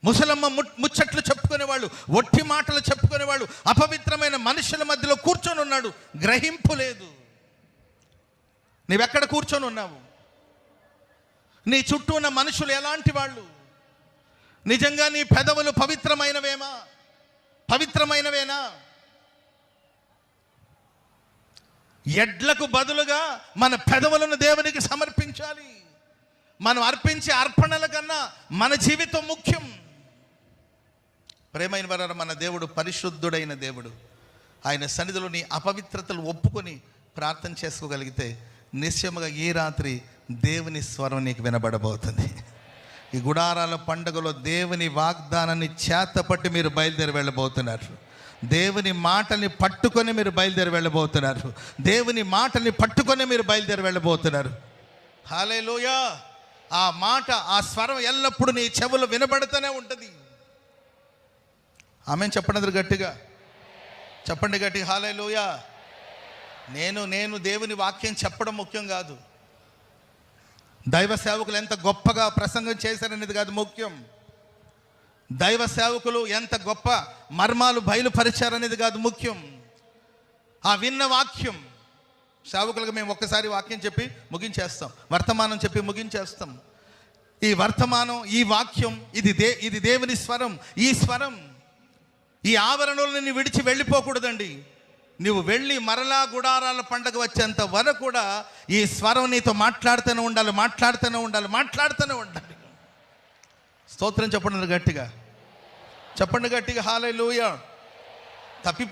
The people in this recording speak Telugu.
ముసలమ్మ ముచ్చట్లు చెప్పుకునేవాళ్ళు, ఒట్టి మాటలు చెప్పుకునేవాళ్ళు అపవిత్రమైన మనుషుల మధ్యలో కూర్చొని ఉన్నాడు. గ్రహింపు లేదు. నీవెక్కడ కూర్చొని ఉన్నావు? నీ చుట్టూ ఉన్న మనుషులు ఎలాంటి వాళ్ళు? నిజంగా నీ పెదవులు పవిత్రమైనవేనా? ఎడ్లకు బదులుగా మన పెదవులను దేవునికి సమర్పించాలి. మనం అర్పించే అర్పణల కన్నా మన జీవితం ముఖ్యం. ప్రేమైన వారు, మన దేవుడు పరిశుద్ధుడైన దేవుడు. ఆయన సన్నిధిలో నీ అపవిత్రతలు ఒప్పుకొని ప్రార్థన చేసుకోగలిగితే నిశ్చయముగా ఈ రాత్రి దేవుని స్వరం నీకు వినబడబోతుంది. ఈ గుడారాల పండుగలో దేవుని వాగ్దానాన్ని చేతపట్టి మీరు బయలుదేరి వెళ్ళబోతున్నారు. దేవుని మాటల్ని పట్టుకొని మీరు బయలుదేరి వెళ్ళబోతున్నారు. దేవుని మాటల్ని పట్టుకొని మీరు బయలుదేరి వెళ్ళబోతున్నారు. హల్లెలూయా. ఆ మాట, ఆ స్వరం ఎల్లప్పుడూ నీ చెవులు వినబడుతూనే ఉంటుంది. ఆమె చెప్పండి గట్టిగా, చెప్పండి గట్టిగా హల్లెలూయా. నేను దేవుని వాక్యం చెప్పడం ముఖ్యం కాదు. దైవ సేవకులు ఎంత గొప్పగా ప్రసంగం చేశారనేది కాదు ముఖ్యం. దైవ సేవకులు ఎంత గొప్ప మర్మాలు బయలుపరిచారనేది కాదు ముఖ్యం. ఆ విన్న వాక్యం. సేవకులుగా మేము ఒక్కసారి వాక్యం చెప్పి ముగించేస్తాం, వర్తమానం చెప్పి ముగించేస్తాం. ఈ వర్తమానం, ఈ వాక్యం, ఇది దేవుని స్వరం. ఈ స్వరం ఈ ఆవరణలో నువ్వు విడిచి వెళ్ళిపోకూడదండి. నువ్వు వెళ్ళి మరలా గుడారాల పండగ వచ్చేంత వరకు కూడా ఈ స్వరం నీతో మాట్లాడుతూనే ఉండాలి. స్తోత్రం చెప్పండి గట్టిగా, హల్లెలూయా.